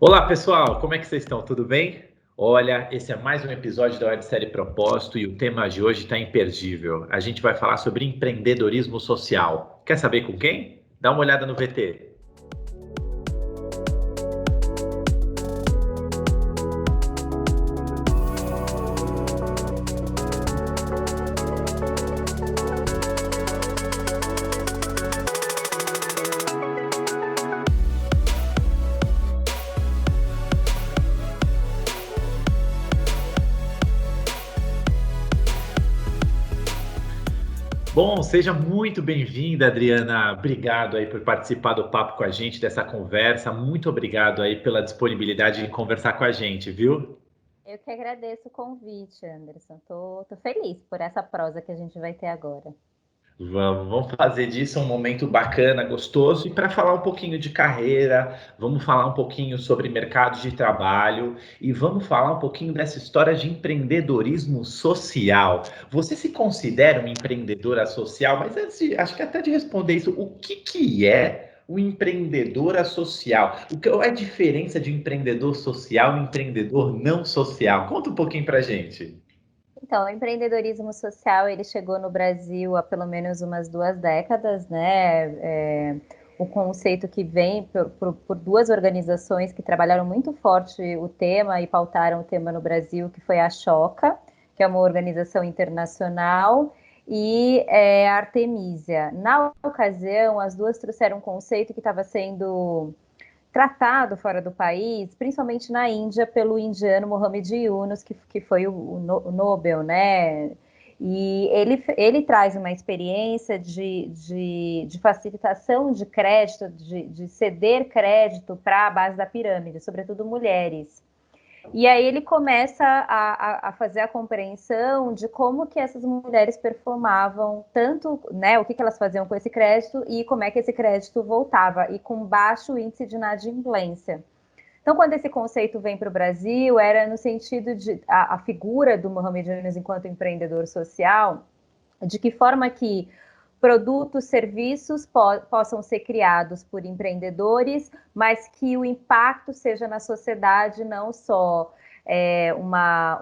Olá, pessoal, como é que vocês estão? Tudo bem? Olha, esse é mais um episódio da websérie Propósito e o tema de hoje está imperdível. A gente vai falar sobre empreendedorismo social. Quer saber com quem? Dá uma olhada no VT. Bom, seja muito bem-vinda, Adriana. Obrigado aí por participar do papo com a gente, dessa conversa. Muito obrigado aí pela disponibilidade em conversar com a gente, viu? Eu que agradeço o convite, Anderson. Tô feliz por essa prosa que a gente vai ter agora. Vamos fazer disso um momento bacana, gostoso. E para falar um pouquinho de carreira, vamos falar um pouquinho sobre mercado de trabalho e vamos falar um pouquinho dessa história de empreendedorismo social. Você se considera uma empreendedora social? Mas acho que até de responder isso, o que é um empreendedora social? Qual é a diferença de um empreendedor social e um empreendedor não social? Conta um pouquinho para gente. Então, o empreendedorismo social, ele chegou no Brasil há pelo menos umas 2 décadas, né? O conceito que vem por duas organizações que trabalharam muito forte o tema e pautaram o tema no Brasil, que foi a Choca, que é uma organização internacional, e a Artemisia. Na ocasião, as duas trouxeram um conceito que estava sendo tratado fora do país, principalmente na Índia, pelo indiano Mohamed Yunus, que foi o Nobel, né? E ele traz uma experiência de facilitação de crédito, de ceder crédito para a base da pirâmide, sobretudo mulheres. E aí ele começa a fazer a compreensão de como que essas mulheres performavam, tanto, né, o que elas faziam com esse crédito e como é que esse crédito voltava, e com baixo índice de inadimplência. Então, quando esse conceito vem para o Brasil, era no sentido de a figura do Mohamed Yunus enquanto empreendedor social, de que forma que produtos, serviços possam ser criados por empreendedores, mas que o impacto seja na sociedade, não só uma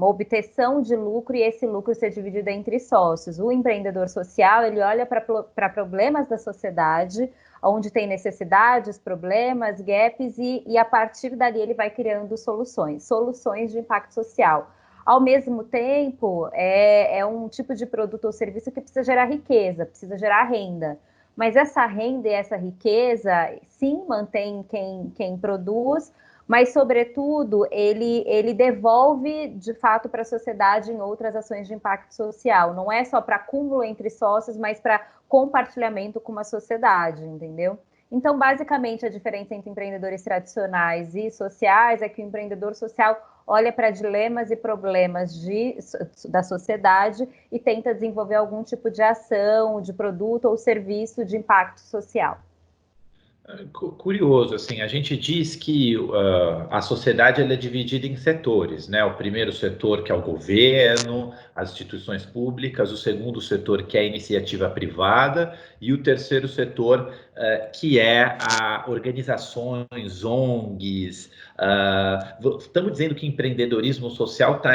obtenção de lucro e esse lucro ser dividido entre sócios. O empreendedor social, ele olha para problemas da sociedade, onde tem necessidades, problemas, gaps, e a partir dali ele vai criando soluções de impacto social. Ao mesmo tempo, é um tipo de produto ou serviço que precisa gerar riqueza, precisa gerar renda. Mas essa renda e essa riqueza, sim, mantém quem produz, mas, sobretudo, ele devolve, de fato, para a sociedade em outras ações de impacto social. Não é só para acúmulo entre sócios, mas para compartilhamento com uma sociedade, entendeu? Então, basicamente, a diferença entre empreendedores tradicionais e sociais é que o empreendedor social olha para dilemas e problemas da sociedade e tenta desenvolver algum tipo de ação, de produto ou serviço de impacto social. Curioso, assim, a gente diz que a sociedade ela é dividida em setores, né? O primeiro setor que é o governo, as instituições públicas, o segundo setor que é a iniciativa privada e o terceiro setor que é a organizações, ONGs. Estamos dizendo que empreendedorismo social está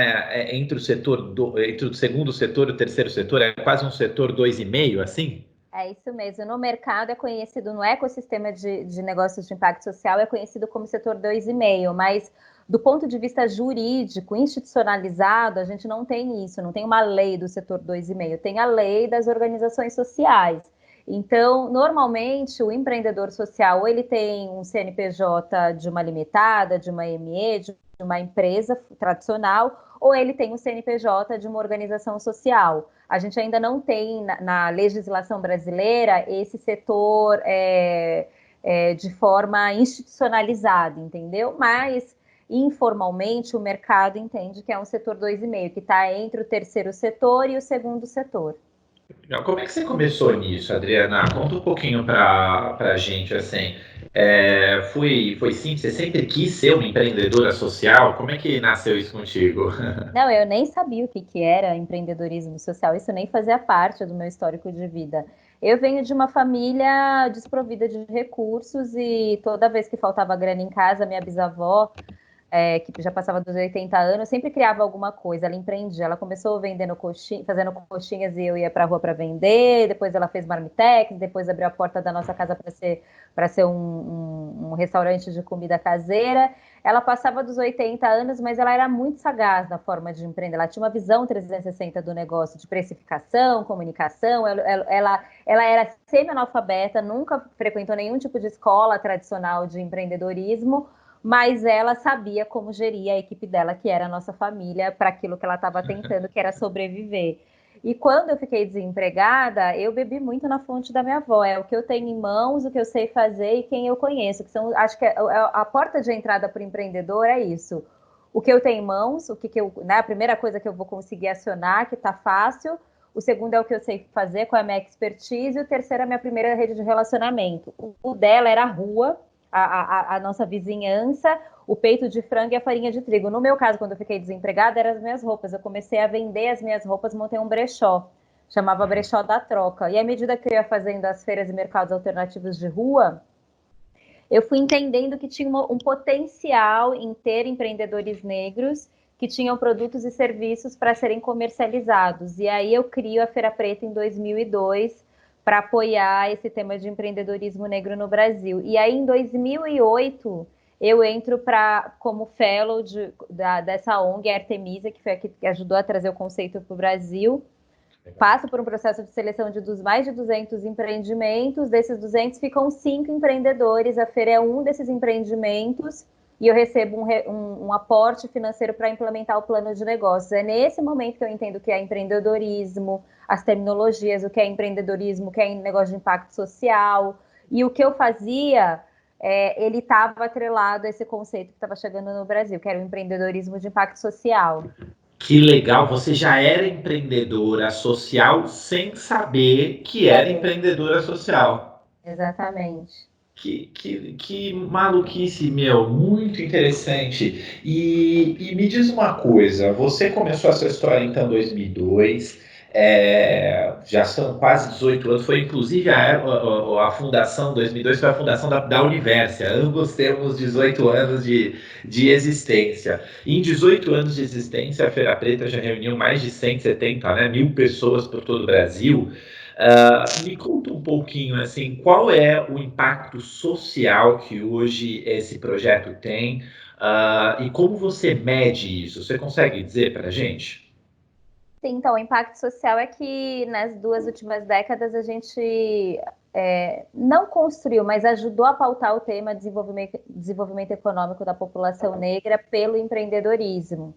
entre o entre o segundo setor e o terceiro setor, é quase um setor 2,5, assim? É isso mesmo. No mercado é conhecido, no ecossistema de negócios de impacto social, é conhecido como setor 2,5, mas do ponto de vista jurídico, institucionalizado, a gente não tem isso, não tem uma lei do setor 2,5, tem a lei das organizações sociais. Então, normalmente, o empreendedor social, ou ele tem um CNPJ de uma limitada, de uma ME, de uma empresa tradicional, ou ele tem um CNPJ de uma organização social. A gente ainda não tem na legislação brasileira esse setor de forma institucionalizada, entendeu? Mas informalmente o mercado entende que é um setor 2,5, que está entre o terceiro setor e o segundo setor. Como é que você começou nisso, Adriana? Conta um pouquinho para a gente, assim. Foi sim, você sempre quis ser uma empreendedora social? Como é que nasceu isso contigo? Não, eu nem sabia o que que era empreendedorismo social, isso nem fazia parte do meu histórico de vida. Eu venho de uma família desprovida de recursos e toda vez que faltava grana em casa, minha bisavó que já passava dos 80 anos, sempre criava alguma coisa, ela empreendia, ela começou vendendo coxinha, fazendo coxinhas e eu ia para a rua para vender, depois ela fez marmitex, depois abriu a porta da nossa casa para ser um restaurante de comida caseira. Ela passava dos 80 anos, mas ela era muito sagaz na forma de empreender. Ela tinha uma visão 360 do negócio, de precificação, comunicação. Ela era semi-analfabeta, nunca frequentou nenhum tipo de escola tradicional de empreendedorismo, mas ela sabia como gerir a equipe dela, que era a nossa família, para aquilo que ela estava tentando, que era sobreviver. E quando eu fiquei desempregada, eu bebi muito na fonte da minha avó. É o que eu tenho em mãos, o que eu sei fazer e quem eu conheço. Que são, acho que a porta de entrada para o empreendedor é isso. O que eu tenho em mãos, né, a primeira coisa que eu vou conseguir acionar, que está fácil. O segundo é o que eu sei fazer, qual é a minha expertise. E o terceiro é a minha primeira rede de relacionamento. O dela era a rua, a nossa vizinhança, o peito de frango e a farinha de trigo. No meu caso, quando eu fiquei desempregada, eram as minhas roupas. Eu comecei a vender as minhas roupas, montei um brechó. Chamava Brechó da Troca. E à medida que eu ia fazendo as feiras e mercados alternativos de rua, eu fui entendendo que tinha um potencial em ter empreendedores negros que tinham produtos e serviços para serem comercializados. E aí eu crio a Feira Preta em 2002 para apoiar esse tema de empreendedorismo negro no Brasil. E aí em 2008 eu entro como fellow dessa ONG, a Artemisa, que foi a que ajudou a trazer o conceito para o Brasil. Passo por um processo de seleção dos mais de 200 empreendimentos. Desses 200 ficam 5 empreendedores. A feira é um desses empreendimentos e eu recebo um aporte financeiro para implementar o plano de negócios. É nesse momento que eu entendo o que é empreendedorismo, as terminologias, o que é empreendedorismo, o que é negócio de impacto social. E o que eu fazia, ele estava atrelado a esse conceito que estava chegando no Brasil, que era o empreendedorismo de impacto social. Que legal, você já era empreendedora social sem saber que era empreendedora social. Exatamente. Que maluquice, meu, muito interessante. E me diz uma coisa, você começou essa história então em 2002, já são quase 18 anos, foi inclusive a fundação, 2002 foi a fundação da Universia, ambos temos 18 anos de existência. Em 18 anos de existência, a Feira Preta já reuniu mais de 170, né, mil pessoas por todo o Brasil. Me conta um pouquinho, assim, qual é o impacto social que hoje esse projeto tem, e como você mede isso? Você consegue dizer para a gente? Sim, então, o impacto social é que nas 2 últimas décadas a gente não construiu, mas ajudou a pautar o tema desenvolvimento econômico da população negra pelo empreendedorismo.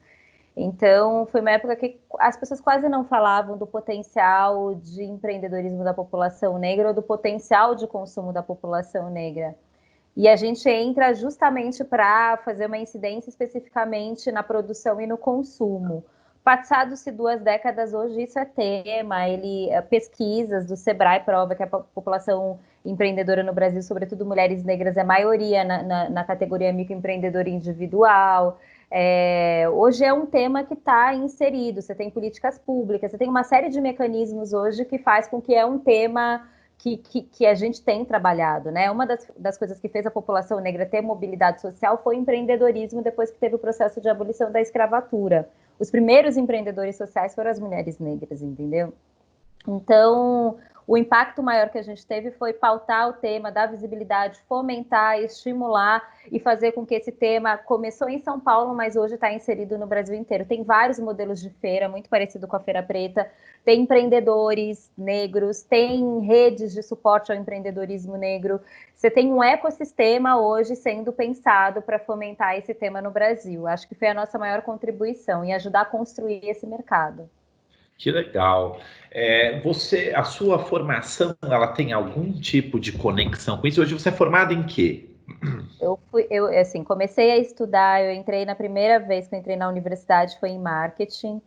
Então, foi uma época que as pessoas quase não falavam do potencial de empreendedorismo da população negra ou do potencial de consumo da população negra. E a gente entra justamente para fazer uma incidência especificamente na produção e no consumo. Passados-se 2 décadas, hoje isso é tema, pesquisas do Sebrae prova que a população empreendedora no Brasil, sobretudo mulheres negras, é maioria na categoria microempreendedor individual. Hoje é um tema que está inserido, você tem políticas públicas, você tem uma série de mecanismos hoje que faz com que é um tema que a gente tem trabalhado, né? Uma das coisas que fez a população negra ter mobilidade social foi o empreendedorismo depois que teve o processo de abolição da escravatura. Os primeiros empreendedores sociais foram as mulheres negras, entendeu? Então, o impacto maior que a gente teve foi pautar o tema, dar visibilidade, fomentar, estimular e fazer com que esse tema começou em São Paulo, mas hoje está inserido no Brasil inteiro. Tem vários modelos de feira, muito parecido com a Feira Preta. Tem empreendedores negros, tem redes de suporte ao empreendedorismo negro. Você tem um ecossistema hoje sendo pensado para fomentar esse tema no Brasil. Acho que foi a nossa maior contribuição em ajudar a construir esse mercado. Que legal. A sua formação, ela tem algum tipo de conexão com isso? Hoje você é formada em quê? Assim, comecei a estudar, eu entrei na primeira vez que eu entrei na universidade foi em marketing.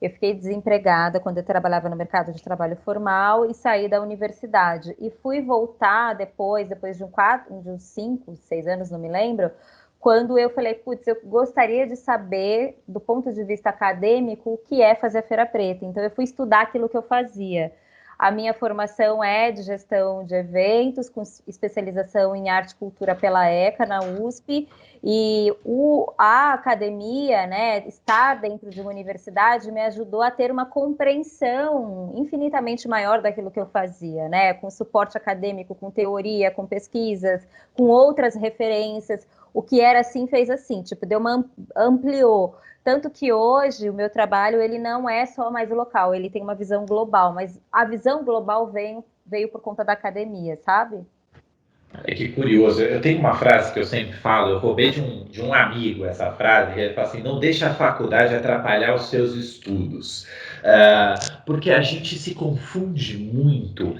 Eu fiquei desempregada quando eu trabalhava no mercado de trabalho formal e saí da universidade. E fui voltar depois de uns 5, 6 anos, não me lembro, quando eu falei, putz, eu gostaria de saber, do ponto de vista acadêmico, o que é fazer a Feira Preta. Então, eu fui estudar aquilo que eu fazia. A minha formação é de gestão de eventos, com especialização em arte e cultura pela ECA, na USP, e a academia, né, estar dentro de uma universidade me ajudou a ter uma compreensão infinitamente maior daquilo que eu fazia, né, com suporte acadêmico, com teoria, com pesquisas, com outras referências. O que era assim fez assim, tipo, ampliou. Tanto que hoje o meu trabalho ele não é só mais local, ele tem uma visão global, mas a visão global veio por conta da academia, sabe? É que curioso, eu tenho uma frase que eu sempre falo, eu roubei de um amigo essa frase, que ele fala assim, não deixa a faculdade atrapalhar os seus estudos. Porque a gente se confunde muito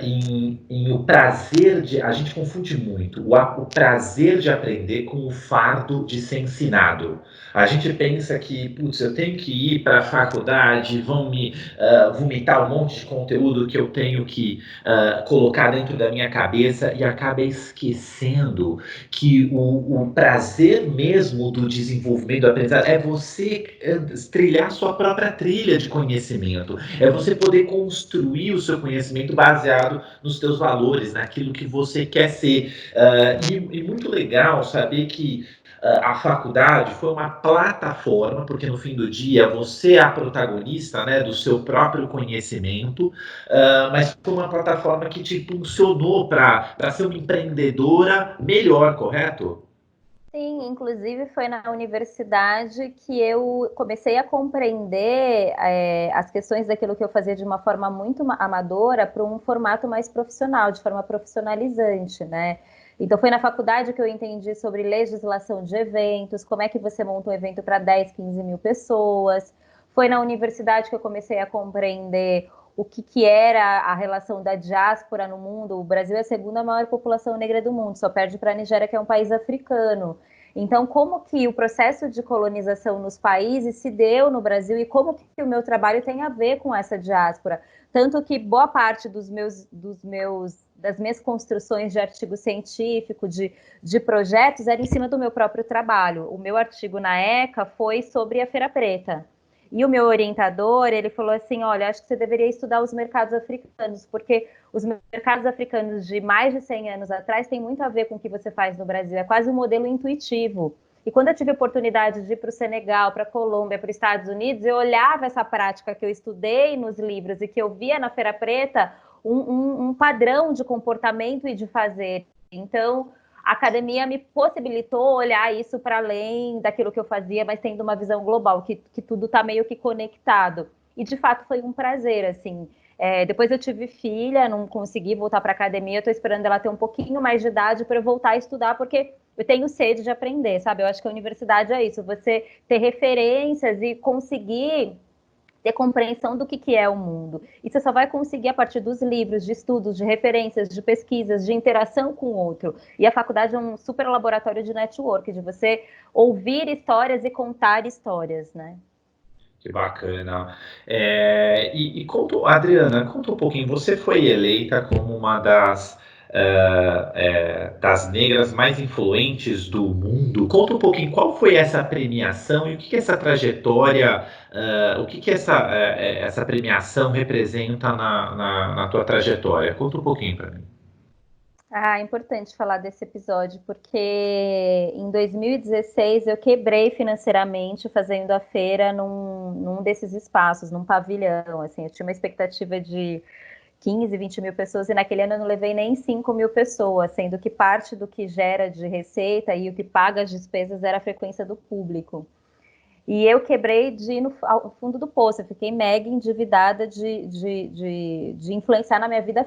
em o prazer de. A gente confunde muito o prazer de aprender com o fardo de ser ensinado. A gente pensa que, putz, eu tenho que ir para a faculdade, vão me vomitar um monte de conteúdo que eu tenho que colocar dentro da minha cabeça e acaba esquecendo que o prazer mesmo do desenvolvimento do aprendizado é você trilhar sua própria trilha de conhecimento, é você poder construir o seu conhecimento baseado nos seus valores, naquilo que você quer ser. E muito legal saber que a faculdade foi uma plataforma, porque no fim do dia você é a protagonista, né, do seu próprio conhecimento, mas foi uma plataforma que te impulsionou para ser uma empreendedora melhor, correto? Sim, inclusive foi na universidade que eu comecei a compreender as questões daquilo que eu fazia de uma forma muito amadora para um formato mais profissional, de forma profissionalizante, né? Então foi na faculdade que eu entendi sobre legislação de eventos, como é que você monta um evento para 10, 15 mil pessoas. Foi na universidade que eu comecei a compreender que era a relação da diáspora no mundo. O Brasil é a segunda maior população negra do mundo, só perde para a Nigéria, que é um país africano. Então, como que o processo de colonização nos países se deu no Brasil e como que o meu trabalho tem a ver com essa diáspora? Tanto que boa parte das minhas construções de artigo científico, de projetos, era em cima do meu próprio trabalho. O meu artigo na ECA foi sobre a Feira Preta. E o meu orientador, ele falou assim, olha, acho que você deveria estudar os mercados africanos, porque os mercados africanos de mais de 100 anos atrás têm muito a ver com o que você faz no Brasil, é quase um modelo intuitivo. E quando eu tive a oportunidade de ir para o Senegal, para a Colômbia, para os Estados Unidos, eu olhava essa prática que eu estudei nos livros e que eu via na Feira Preta, um padrão de comportamento e de fazer. Então, a academia me possibilitou olhar isso para além daquilo que eu fazia, mas tendo uma visão global, que tudo está meio que conectado. E de fato foi um prazer, assim. Depois eu tive filha, não consegui voltar para a academia, estou esperando ela ter um pouquinho mais de idade para eu voltar a estudar, porque eu tenho sede de aprender, sabe? Eu acho que a universidade é isso, você ter referências e conseguir ter compreensão do que é o mundo. E você só vai conseguir a partir dos livros, de estudos, de referências, de pesquisas, de interação com o outro. E a faculdade é um super laboratório de network, de você ouvir histórias e contar histórias, né? Que bacana. Adriana, conta um pouquinho. Você foi eleita como uma das negras mais influentes do mundo. Conta um pouquinho qual foi essa premiação e o que essa trajetória, o que essa premiação representa na tua trajetória. Conta um pouquinho para mim. É importante falar desse episódio, porque em 2016 eu quebrei financeiramente fazendo a feira num desses espaços, num pavilhão, assim, eu tinha uma expectativa de 15, 20 mil pessoas, e naquele ano eu não levei nem 5 mil pessoas, sendo que parte do que gera de receita e o que paga as despesas era a frequência do público. E eu quebrei de ir ao fundo do poço, eu fiquei mega endividada de influenciar na minha vida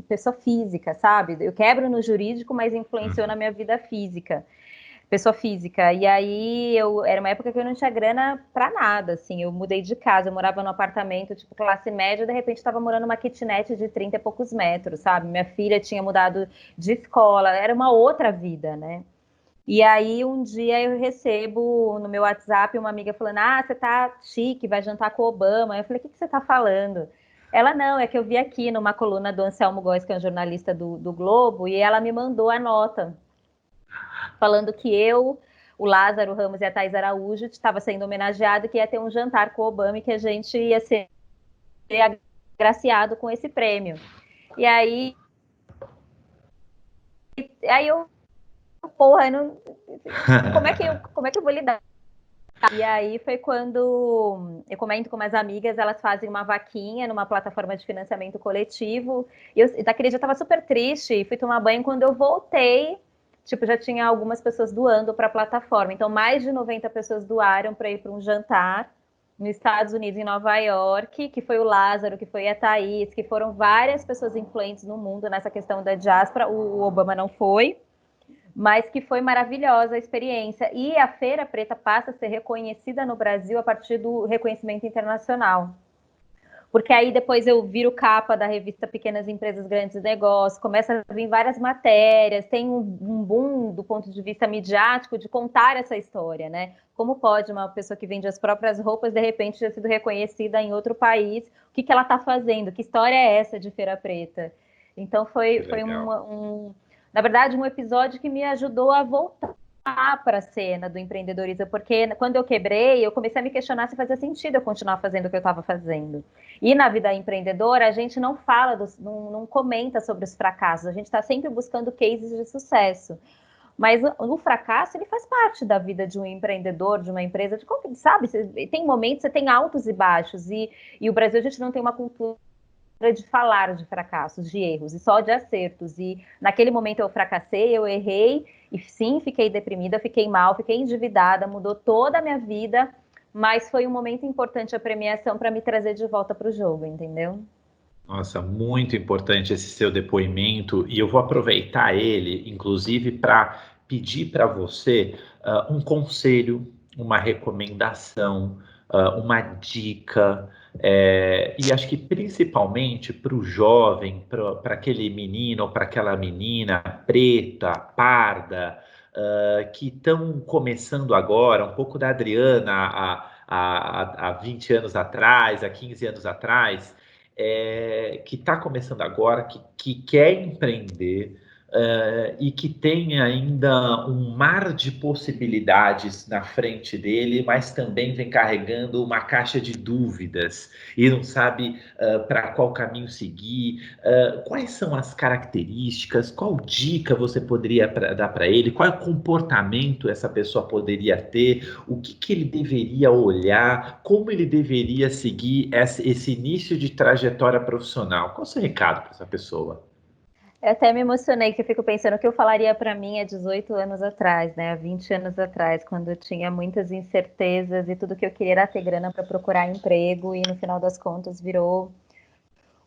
pessoa física, sabe? Eu quebro no jurídico, mas influenciou na minha vida física, pessoa física. E aí era uma época que eu não tinha grana pra nada, assim. Eu mudei de casa, eu morava num apartamento tipo classe média, de repente estava morando numa kitnet de 30 e poucos metros, sabe? Minha filha tinha mudado de escola, era uma outra vida, né? E aí um dia eu recebo no meu WhatsApp uma amiga falando: ah, você tá chique, vai jantar com o Obama. Eu falei: o que você tá falando? Ela, não, é que eu vi aqui numa coluna do Anselmo Góes, que é um jornalista do Globo, e ela me mandou a nota, falando que eu, o Lázaro Ramos e a Thais Araújo estava sendo homenageado, que ia ter um jantar com o Obama e que a gente ia ser agraciado com esse prêmio. E aí eu, porra, eu não, como é que eu vou lidar? E aí foi quando eu comento com umas amigas, elas fazem uma vaquinha numa plataforma de financiamento coletivo. E eu, daquele dia eu tava super triste, fui tomar banho. Quando eu voltei, tipo, já tinha algumas pessoas doando para a plataforma. Então, mais de 90 pessoas doaram para ir para um jantar nos Estados Unidos, em Nova York, que foi o Lázaro, que foi a Thaís, que foram várias pessoas influentes no mundo nessa questão da diáspora. O Obama não foi, mas que foi maravilhosa a experiência. E a Feira Preta passa a ser reconhecida no Brasil a partir do reconhecimento internacional. Porque aí depois eu viro capa da revista Pequenas Empresas, Grandes Negócios, começa a vir várias matérias, tem um boom do ponto de vista midiático de contar essa história, né? Como pode uma pessoa que vende as próprias roupas, de repente, ter sido reconhecida em outro país? O que ela está fazendo? Que história é essa de Feira Preta? Então Que foi legal. na verdade, um episódio que me ajudou a voltar para a cena do empreendedorismo, porque quando eu quebrei, eu comecei a me questionar se fazia sentido eu continuar fazendo o que eu estava fazendo. E na vida empreendedora, a gente não fala, não comenta sobre os fracassos, a gente está sempre buscando cases de sucesso. Mas o fracasso, ele faz parte da vida de um empreendedor, de uma empresa, de qualquer, sabe? Tem momentos, você tem altos e baixos, e o Brasil, a gente não tem uma cultura de falar de fracassos, de erros, e só de acertos. E naquele momento eu fracassei, eu errei, e sim, fiquei deprimida, fiquei mal, fiquei endividada, mudou toda a minha vida, mas foi um momento importante a premiação para me trazer de volta para o jogo, entendeu? Nossa, muito importante esse seu depoimento, e eu vou aproveitar ele, inclusive, para pedir para você um conselho, uma recomendação, uma dica, e acho que principalmente para o jovem, para aquele menino ou para aquela menina preta, parda, que estão começando agora, um pouco da Adriana há 20 anos atrás, há 15 anos atrás, que está começando agora, que quer empreender, e que tem ainda um mar de possibilidades na frente dele, mas também vem carregando uma caixa de dúvidas e não sabe para qual caminho seguir. Quais são as características? Qual dica você poderia dar para ele? Qual comportamento essa pessoa poderia ter? O que ele deveria olhar? Como ele deveria seguir esse início de trajetória profissional? Qual o seu recado para essa pessoa? Eu até me emocionei, que eu fico pensando o que eu falaria para mim há 18 anos atrás, né? Há 20 anos atrás, quando eu tinha muitas incertezas e tudo que eu queria era ter grana para procurar emprego e no final das contas virou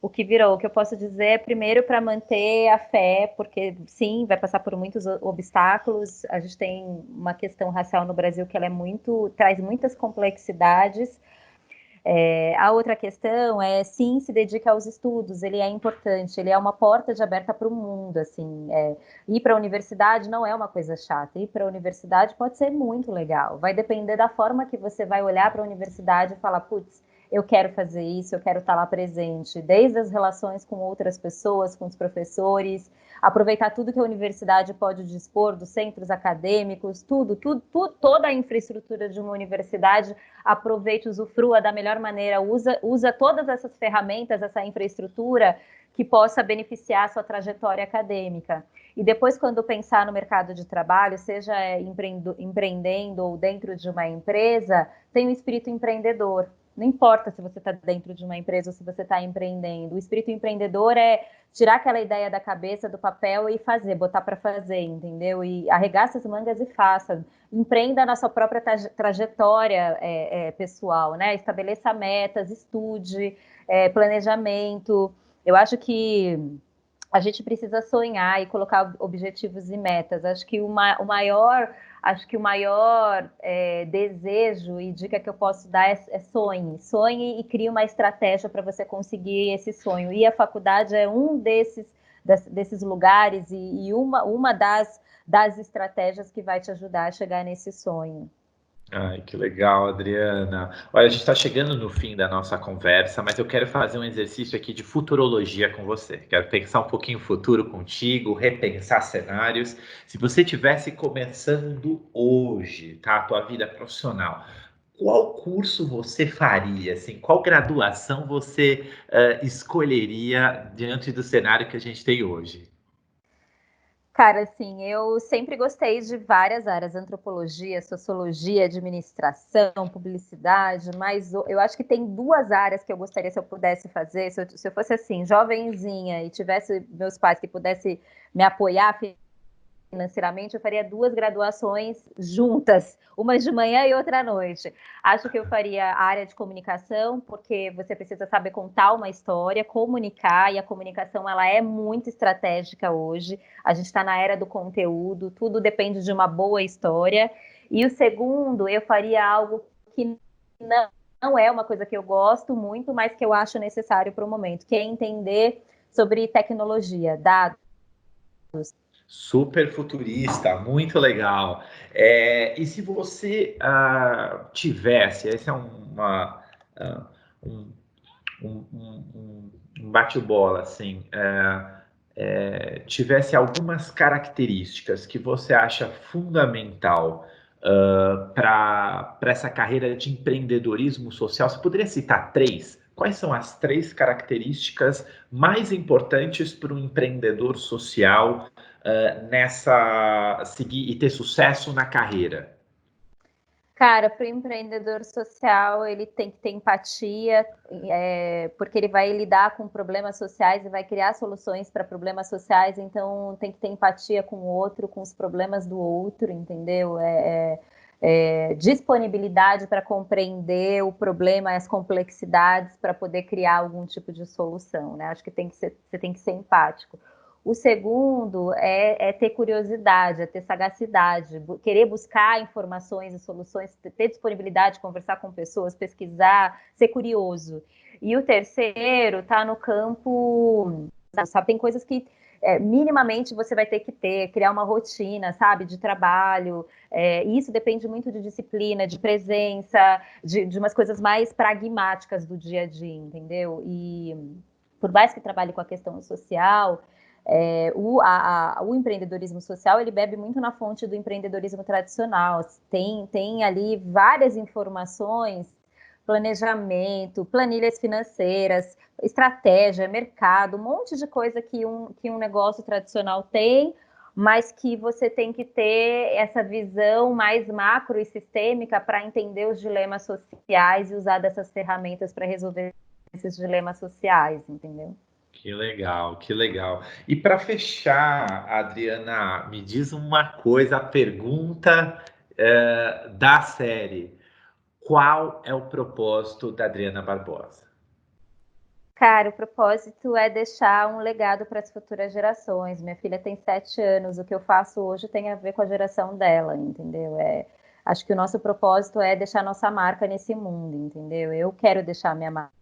o que virou. O que eu posso dizer é, primeiro, para manter a fé, porque sim, vai passar por muitos obstáculos. A gente tem uma questão racial no Brasil que ela é muito, traz muitas complexidades. A outra questão é, sim, se dedica aos estudos, ele é importante, ele é uma porta de aberta para o mundo, assim, ir para a universidade não é uma coisa chata, ir para a universidade pode ser muito legal, vai depender da forma que você vai olhar para a universidade e falar, putz, eu quero fazer isso, eu quero estar lá presente, desde as relações com outras pessoas, com os professores, aproveitar tudo que a universidade pode dispor, dos centros acadêmicos, toda a infraestrutura de uma universidade, aproveite, usufrua da melhor maneira, usa todas essas ferramentas, essa infraestrutura que possa beneficiar a sua trajetória acadêmica. E depois, quando pensar no mercado de trabalho, seja empreendendo ou dentro de uma empresa, tem um espírito empreendedor. Não importa se você está dentro de uma empresa ou se você está empreendendo. O espírito empreendedor é tirar aquela ideia da cabeça, do papel e fazer, botar para fazer, entendeu? E arregaça as mangas e faça. Empreenda na sua própria trajetória pessoal, né? Estabeleça metas, estude, planejamento. Eu acho que a gente precisa sonhar e colocar objetivos e metas. Acho que o maior desejo e dica que eu posso dar é sonhe. Sonhe e crie uma estratégia para você conseguir esse sonho. E a faculdade é um desses lugares e uma das estratégias que vai te ajudar a chegar nesse sonho. Ai, que legal, Adriana. Olha, a gente está chegando no fim da nossa conversa, mas eu quero fazer um exercício aqui de futurologia com você. Quero pensar um pouquinho o futuro contigo, repensar cenários. Se você tivesse começando hoje, tá, a tua vida profissional, qual curso você faria? Assim, qual graduação você escolheria diante do cenário que a gente tem hoje? Cara, assim, eu sempre gostei de várias áreas, antropologia, sociologia, administração, publicidade, mas eu acho que tem duas áreas que eu gostaria, se eu pudesse fazer, se eu fosse assim, jovenzinha e tivesse meus pais que pudessem me apoiar financeiramente, eu faria duas graduações juntas, uma de manhã e outra à noite. Acho que eu faria a área de comunicação, porque você precisa saber contar uma história, comunicar, e a comunicação ela é muito estratégica hoje. A gente está na era do conteúdo, tudo depende de uma boa história. E o segundo, eu faria algo que não é uma coisa que eu gosto muito, mas que eu acho necessário para o momento, que é entender sobre tecnologia, dados. Super futurista, muito legal. E se você tivesse, esse é ah, um, um bate-bola, assim, tivesse algumas características que você acha fundamental para essa carreira de empreendedorismo social, você poderia citar três? Quais são as três características mais importantes para um empreendedor social nessa seguir e ter sucesso na carreira? Cara, para o empreendedor social, ele tem que ter empatia, porque ele vai lidar com problemas sociais e vai criar soluções para problemas sociais, então tem que ter empatia com o outro, com os problemas do outro, entendeu? Disponibilidade para compreender o problema e as complexidades para poder criar algum tipo de solução, né? Acho que você tem que ser empático. O segundo é ter curiosidade, é ter sagacidade, querer buscar informações e soluções, ter disponibilidade de conversar com pessoas, pesquisar, ser curioso. E o terceiro está no campo, sabe, tem coisas que minimamente você vai ter que ter, criar uma rotina, sabe, de trabalho. E isso depende muito de disciplina, de presença, de umas coisas mais pragmáticas do dia a dia, entendeu? E por mais que trabalhe com a questão social, o empreendedorismo social ele bebe muito na fonte do empreendedorismo tradicional. Tem ali várias informações, planejamento, planilhas financeiras, estratégia, mercado, um monte de coisa que um negócio tradicional tem, mas que você tem que ter essa visão mais macro e sistêmica para entender os dilemas sociais e usar dessas ferramentas para resolver esses dilemas sociais, entendeu? Que legal, que legal. E para fechar, Adriana, me diz uma coisa, a pergunta da série. Qual é o propósito da Adriana Barbosa? Cara, o propósito é deixar um legado para as futuras gerações. Minha filha tem 7 anos, o que eu faço hoje tem a ver com a geração dela, entendeu? Acho que o nosso propósito é deixar nossa marca nesse mundo, entendeu? Eu quero deixar minha marca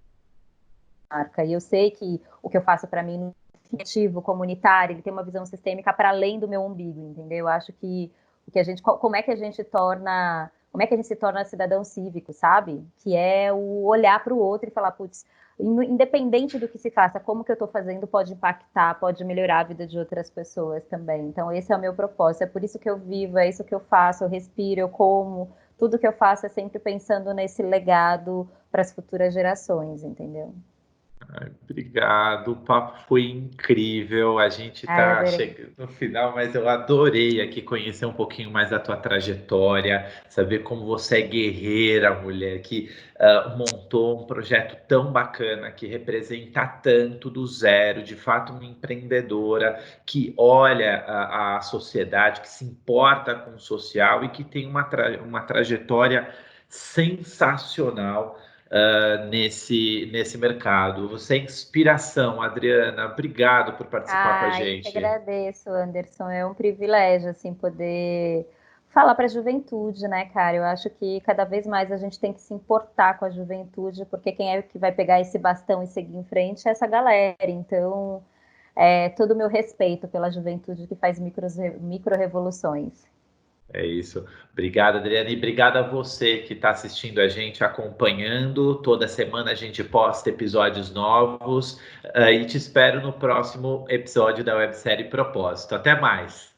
e eu sei que o que eu faço para mim coletivo, comunitário, ele tem uma visão sistêmica para além do meu umbigo, entendeu? Eu acho que o que a gente, como é que a gente torna, como é que a gente se torna cidadão cívico, sabe? Que é o olhar para o outro e falar, putz, independente do que se faça, como que eu estou fazendo pode impactar, pode melhorar a vida de outras pessoas também. Então esse é o meu propósito, é por isso que eu vivo, é isso que eu faço, eu respiro, eu como, tudo que eu faço é sempre pensando nesse legado para as futuras gerações, entendeu? Ai, obrigado, o papo foi incrível. A gente Ai, está adorei. chegando no final, mas eu adorei aqui conhecer um pouquinho mais da tua trajetória, saber como você é guerreira, mulher, que montou um projeto tão bacana, que representa tanto do zero, de fato, uma empreendedora que olha a sociedade, que se importa com o social e que tem uma trajetória sensacional nesse mercado. Você é inspiração, Adriana. Obrigado por participar com a Ah, eu que gente. agradeço, Anderson. É um privilégio, assim, poder falar para a juventude, né, cara? Eu acho que cada vez mais a gente tem que se importar com a juventude, porque quem é que vai pegar esse bastão e seguir em frente é essa galera. Então, todo o meu respeito pela juventude que faz micro-revoluções. É isso. Obrigado, Adriane. E obrigado a você que está assistindo a gente, acompanhando. Toda semana a gente posta episódios novos. E te espero no próximo episódio da websérie Propósito. Até mais.